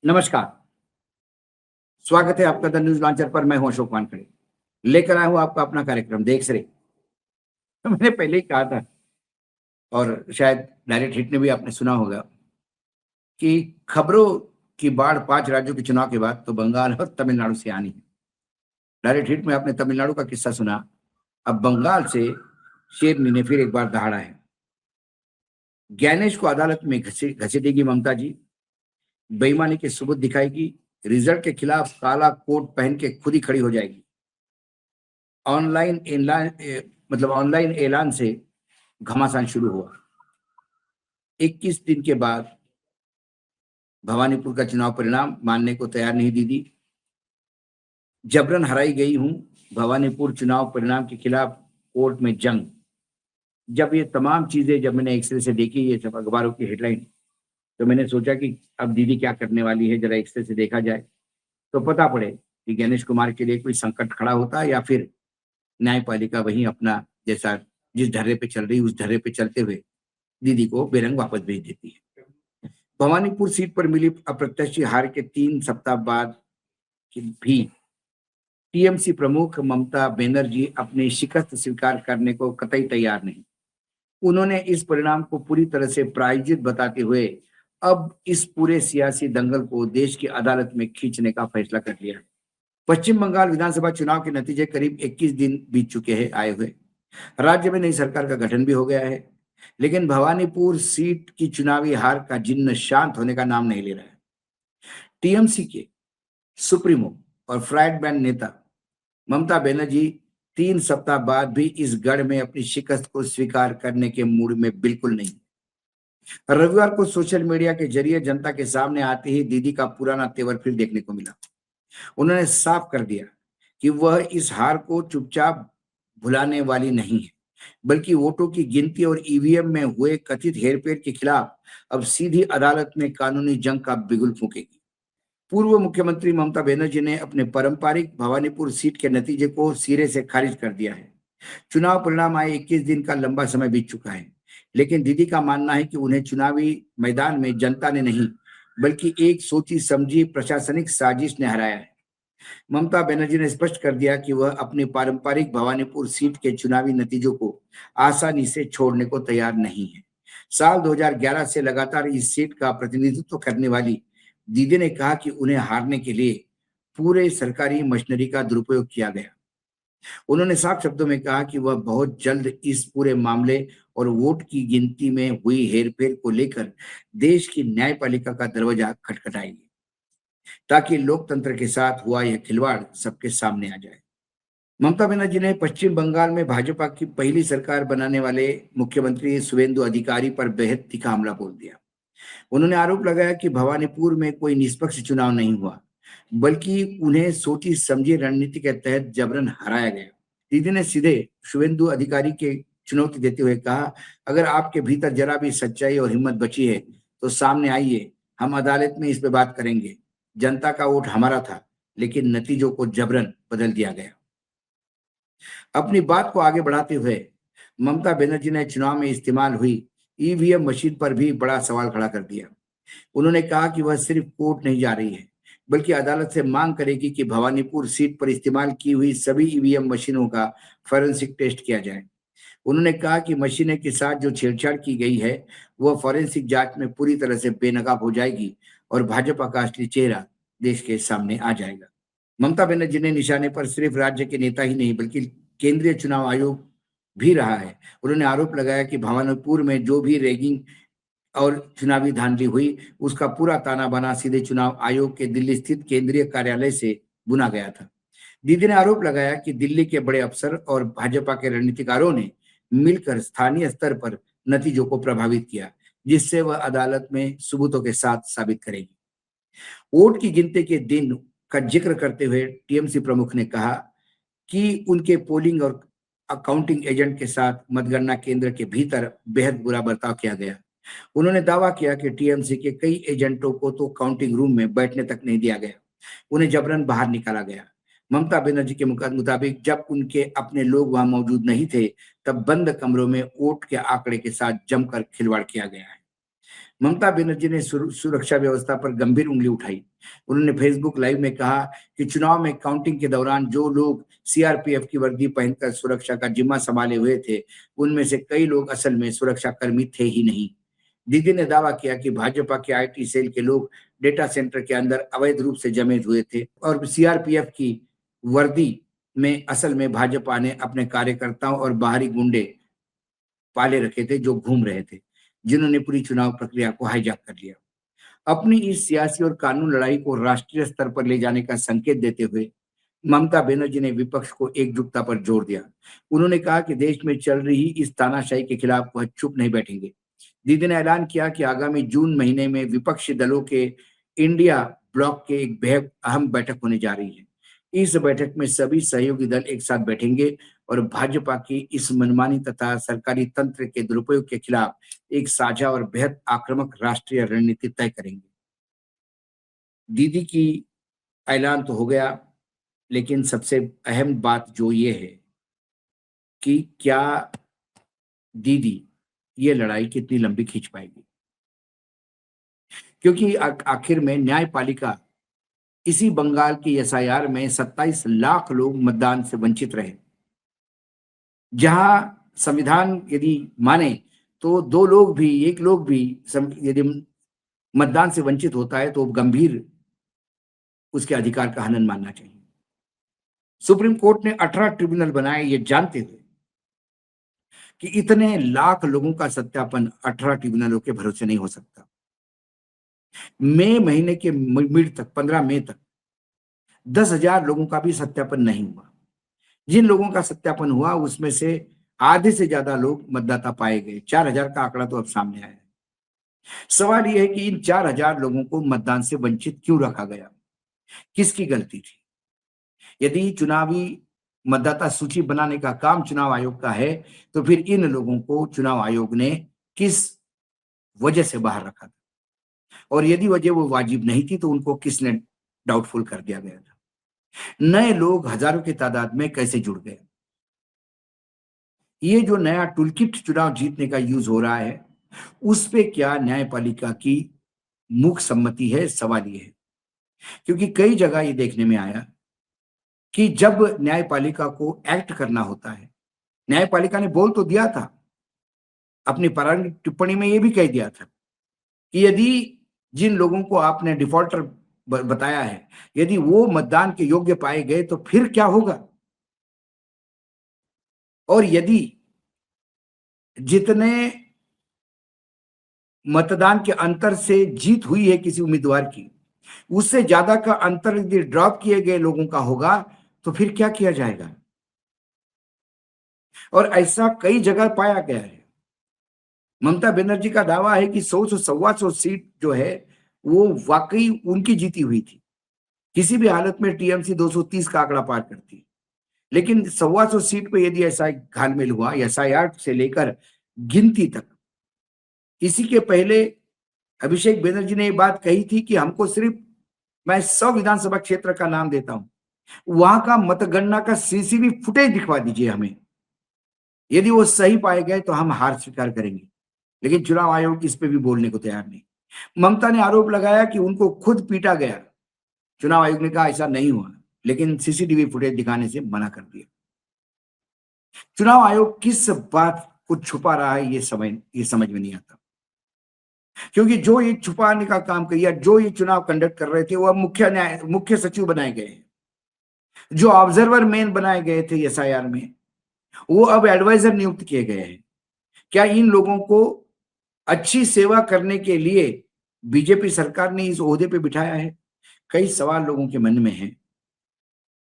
नमस्कार। स्वागत है आपका द न्यूज लॉन्चर पर। मैं हूं अशोक वानखड़े। लेकर आया हूं आपका अपना कार्यक्रम देख से। तो मैंने पहले ही कहा था और शायद डायरेक्ट हिट ने भी आपने सुना होगा कि खबरों की बाढ़ 5 राज्यों के चुनाव के बाद तो बंगाल और तमिलनाडु से आनी है। डायरेक्ट हिट में आपने तमिलनाडु का किस्सा सुना। अब बंगाल से शेरनी ने फिर एक बार दहाड़ा है। ज्ञानेश को अदालत में घसीटेगी ममता जी। बेईमानी के सबूत दिखाएगी। रिजल्ट के खिलाफ काला कोट पहन के खुद ही खड़ी हो जाएगी। ऑनलाइन ऐलान मतलब ऑनलाइन ऐलान से घमासान शुरू हुआ। 21 दिन के बाद भवानीपुर का चुनाव परिणाम मानने को तैयार नहीं दीदी। जबरन हराई गई हूं। भवानीपुर चुनाव परिणाम के खिलाफ कोर्ट में जंग। जब ये तमाम चीजें जब मैंने एक्सरे से देखी, ये सब अखबारों की हेडलाइन, तो मैंने सोचा कि अब दीदी क्या करने वाली है, जरा एक्सरे से देखा जाए तो पता पड़े कि गणेश कुमार के लिए कोई संकट खड़ा होता है या फिर न्यायपालिका वही अपना जैसा जिस ढर्रे पे चल रही उस ढर्रे पे चलते हुए दीदी को बेरंग वापस भेज देती है। भवानीपुर सीट पर मिली अप्रत्याशित हार के 3 सप्ताह बाद भी टीएमसी प्रमुख ममता बनर्जी अपनी शिकस्त स्वीकार करने को कतई तैयार नहीं। उन्होंने इस परिणाम को पूरी तरह से प्रायोजित बताते हुए अब इस पूरे सियासी दंगल को देश की अदालत में खींचने का फैसला कर लिया है। पश्चिम बंगाल विधानसभा चुनाव के नतीजे करीब 21 दिन बीत चुके हैं आए हुए। राज्य में नई सरकार का गठन भी हो गया है, लेकिन भवानीपुर सीट की चुनावी हार का जिन्न शांत होने का नाम नहीं ले रहा है। टीएमसी के सुप्रीमो और फ्राइड बैंड नेता ममता बनर्जी 3 सप्ताह बाद भी इस गढ़ में अपनी शिकस्त को स्वीकार करने के मूड में बिल्कुल नहीं। रविवार को सोशल मीडिया के जरिए जनता के सामने आते ही दीदी का पुराना तेवर फिर देखने को मिला। उन्होंने साफ कर दिया कि वह इस हार को चुपचाप भुलाने वाली नहीं है, बल्कि वोटों की गिनती और ईवीएम में हुए कथित हेरफेर के खिलाफ अब सीधी अदालत में कानूनी जंग का बिगुल फूकेगी। पूर्व मुख्यमंत्री ममता बनर्जी ने अपने पारंपरिक भवानीपुर सीट के नतीजे को सिरे से खारिज कर दिया है। चुनाव परिणाम आए 21 दिन का लंबा समय बीत चुका है, लेकिन दीदी का मानना है कि उन्हें चुनावी मैदान में जनता ने नहीं, बल्कि एक सोची समझी प्रशासनिक साजिश ने हराया है। ममता बनर्जी ने स्पष्ट कर दिया कि वह अपनी पारंपरिक भवानीपुर सीट के चुनावी नतीजों को आसानी से छोड़ने को तैयार नहीं है। साल 2011 से लगातार इस सीट का प्रतिनिधित्व करने वाली दीदी ने कहा कि उन्हें हारने के लिए पूरे सरकारी मशीनरी का दुरुपयोग किया गया। उन्होंने साफ शब्दों में कहा कि वह बहुत जल्द इस पूरे मामले और वोट की गिनती में हुई हेरफेर को लेकर देश की न्यायपालिका का दरवाजा खटखटाएंगे, ताकि लोकतंत्र के साथ हुआ यह खिलवाड़ सबके सामने आ जाए। ममता बनर्जी ने पश्चिम बंगाल में भाजपा की पहली सरकार बनाने वाले मुख्यमंत्री शुवेंदु अधिकारी पर बेहद तीखा हमला बोल दिया। उन्होंने आरोप लगाया कि भवानीपुर में कोई निष्पक्ष चुनाव नहीं हुआ, बल्कि उन्हें सोची समझी रणनीति के तहत जबरन हराया गया। दीदी ने सीधे शुवेंदु अधिकारी के चुनौती देते हुए कहा, अगर आपके भीतर जरा भी सच्चाई और हिम्मत बची है तो सामने आइए, हम अदालत में इस पे बात करेंगे। जनता का वोट हमारा था, लेकिन नतीजों को जबरन बदल दिया गया। अपनी बात को आगे बढ़ाते हुए ममता बनर्जी ने चुनाव में इस्तेमाल हुई ईवीएम मशीन पर भी बड़ा सवाल खड़ा कर दिया। उन्होंने कहा कि वह सिर्फ कोर्ट नहीं जा रही है, बल्कि अदालत से मांग करेगी कि भवानीपुर सीट पर इस्तेमाल की हुई सभी ईवीएम मशीनों का फॉरेंसिक टेस्ट किया जाए। उन्होंने कहा कि मशीनें के साथ जो छेड़छाड़ की गई है वह फॉरेंसिक जांच में पूरी तरह से बेनकाब हो जाएगी और भाजपा का असली चेहरा देश के सामने आ जाएगा। ममता बनर्जी ने निशाने पर सिर्फ राज्य के नेता ही नहीं, बल्कि केंद्रीय चुनाव आयोग भी रहा है। उन्होंने आरोप लगाया कि भवानीपुर में जो भी रैगिंग और चुनावी धांधली हुई, उसका पूरा ताना बाना सीधे चुनाव आयोग के दिल्ली स्थित केंद्रीय कार्यालय से बुना गया था। दीदी ने आरोप लगाया कि दिल्ली के बड़े अफसर और भाजपा के रणनीतिकारों ने मिलकर स्थानीय स्तर पर नतीजों को प्रभावित किया, जिससे वह अदालत में सबूतों के साथ साबित करेगी। वोट की गिनती के दिन का जिक्र करते हुए टीएमसी प्रमुख ने कहा कि उनके पोलिंग और अकाउंटिंग एजेंट के साथ मतगणना केंद्र के भीतर बेहद बुरा बर्ताव किया गया। उन्होंने दावा किया कि टीएमसी के कई एजेंटों को तो काउंटिंग रूम में बैठने तक नहीं दिया गया, उन्हें जबरन बाहर निकाला गया। ममता बनर्जी के मुताबिक जब उनके अपने लोग वहां मौजूद नहीं थे, तब बंद कमरों में वोट के आंकड़े के साथ जमकर खिलवाड़ किया गया है। ममता बनर्जी ने सुरक्षा व्यवस्था पर गंभीर उंगली उठाई। उन्होंने फेसबुक लाइव में कहा कि चुनाव में काउंटिंग के दौरान जो लोग सीआरपीएफ की वर्दी पहनकर सुरक्षा का जिम्मा संभाले हुए थे, उनमें से कई लोग असल में सुरक्षा कर्मी थे ही नहीं। दीदी ने दावा किया कि भाजपा के आईटी सेल के लोग डेटा सेंटर के अंदर अवैध रूप से जमे हुए थे और सीआरपीएफ की वर्दी में असल में भाजपा ने अपने कार्यकर्ताओं और बाहरी गुंडे पाले रखे थे जो घूम रहे थे, जिन्होंने पूरी चुनाव प्रक्रिया को हाईजैक कर लिया। अपनी इस सियासी और कानून लड़ाई को राष्ट्रीय स्तर पर ले जाने का संकेत देते हुए ममता बनर्जी ने विपक्ष को एकजुटता पर जोर दिया। उन्होंने कहा कि देश में चल रही इस तानाशाही के खिलाफ वह चुप नहीं बैठेंगे। दीदी ने ऐलान किया कि आगामी जून महीने में विपक्षी दलों के इंडिया ब्लॉक के एक बेहद अहम बैठक होने जा रही है। इस बैठक में सभी सहयोगी दल एक साथ बैठेंगे और भाजपा की इस मनमानी तथा सरकारी तंत्र के दुरुपयोग के खिलाफ एक साझा और बेहद आक्रामक राष्ट्रीय रणनीति तय करेंगे। दीदी की ऐलान तो हो गया, लेकिन सबसे अहम बात जो ये है कि क्या दीदी ये लड़ाई कितनी लंबी खींच पाएगी, क्योंकि आखिर में न्यायपालिका इसी बंगाल की एसआईआर में 27 लाख लोग मतदान से वंचित रहे, जहां संविधान यदि माने तो एक लोग भी यदि मतदान से वंचित होता है तो गंभीर उसके अधिकार का हनन मानना चाहिए। सुप्रीम कोर्ट ने 18 ट्रिब्यूनल बनाए, ये जानते हुए कि इतने लाख लोगों का सत्यापन 18 ट्रिब्यूनलों के भरोसे नहीं हो सकता। मई महीने के मिड तक 15 मई तक 10,000 लोगों का भी सत्यापन नहीं हुआ। जिन लोगों का सत्यापन हुआ उसमें से आधे से ज्यादा लोग मतदाता पाए गए। 4,000 का आंकड़ा तो अब सामने आया है। सवाल यह है कि इन 4,000 लोगों को मतदान से वंचित क्यों रखा गया, किसकी गलती थी? यदि चुनावी मतदाता सूची बनाने का काम चुनाव आयोग का है तो फिर इन लोगों को चुनाव आयोग ने किस वजह से बाहर रखा था, और यदि वजह वो वाजिब नहीं थी तो उनको किसने डाउटफुल कर दिया गया था? नए लोग हजारों की तादाद में कैसे जुड़ गए? ये जो नया टूलकिट चुनाव जीतने का यूज हो रहा है, उस पे क्या न्यायपालिका की मुख सम्मति है? सवाल ये है, क्योंकि कई जगह ये देखने में आया कि जब न्यायपालिका को एक्ट करना होता है, न्यायपालिका ने बोल तो दिया था, अपनी प्रारंभिक टिप्पणी में ये भी कह दिया था कि यदि जिन लोगों को आपने डिफॉल्टर बताया है, यदि वो मतदान के योग्य पाए गए तो फिर क्या होगा? और यदि जितने मतदान के अंतर से जीत हुई है किसी उम्मीदवार की, उससे ज्यादा का अंतर यदि ड्रॉप किए गए लोगों का होगा तो फिर क्या किया जाएगा? और ऐसा कई जगह पाया गया है। ममता बनर्जी का दावा है कि 100 से 125 सीट जो है वो वाकई उनकी जीती हुई थी। किसी भी हालत में टीएमसी 230 का आंकड़ा पार करती, लेकिन 125 सीट पे यदि ऐसा घालमेल हुआ, एसआईआर से लेकर गिनती तक। इसी के पहले अभिषेक बनर्जी ने ये बात कही थी कि हमको सिर्फ, मैं 100 विधानसभा क्षेत्र का नाम देता हूं, वहां का मतगणना का सीसीटीवी फुटेज दिखवा दीजिए हमें। यदि वो सही पाए गए तो हम हार स्वीकार करेंगे, लेकिन चुनाव आयोग इस पे भी बोलने को तैयार नहीं। ममता ने आरोप लगाया कि उनको खुद पीटा गया। चुनाव आयोग ने कहा ऐसा नहीं हुआ, लेकिन सीसीटीवी फुटेज दिखाने से मना कर दिया। चुनाव आयोग किस बात को छुपा रहा है ये समझ में नहीं आता, क्योंकि जो ये छुपाने का काम किया, जो ये चुनाव कंडक्ट कर रहे थे, वो अब मुख्य सचिव बनाए गए हैं। जो ऑब्जर्वर मेन बनाए गए थे एसआईआर में, वो अब एडवाइजर नियुक्त किए गए हैं। क्या इन लोगों को अच्छी सेवा करने के लिए बीजेपी सरकार ने इस ओहदे पे बिठाया है? कई सवाल लोगों के मन में है।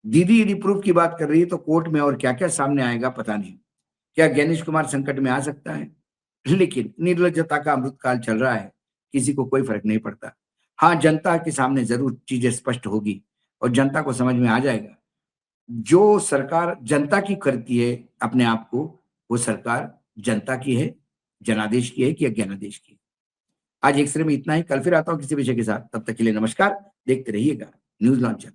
दीदी यदि प्रूफ की बात कर रही है तो कोर्ट में और क्या क्या सामने आएगा पता नहीं। क्या ज्ञानेश कुमार संकट में आ सकता है? लेकिन निर्लज्जता का अमृतकाल चल रहा है, किसी को कोई फर्क नहीं पड़ता। हाँ, जनता के सामने जरूर चीजें स्पष्ट होगी और जनता को समझ में आ जाएगा जो सरकार जनता की करती है अपने आप को, वो सरकार जनता की है, जनादेश की है कि अज्ञानादेश की। आज एक्सरे में इतना ही। कल फिर आता हूं किसी विषय के साथ। तब तक के लिए नमस्कार। देखते रहिएगा न्यूज लॉन्चर।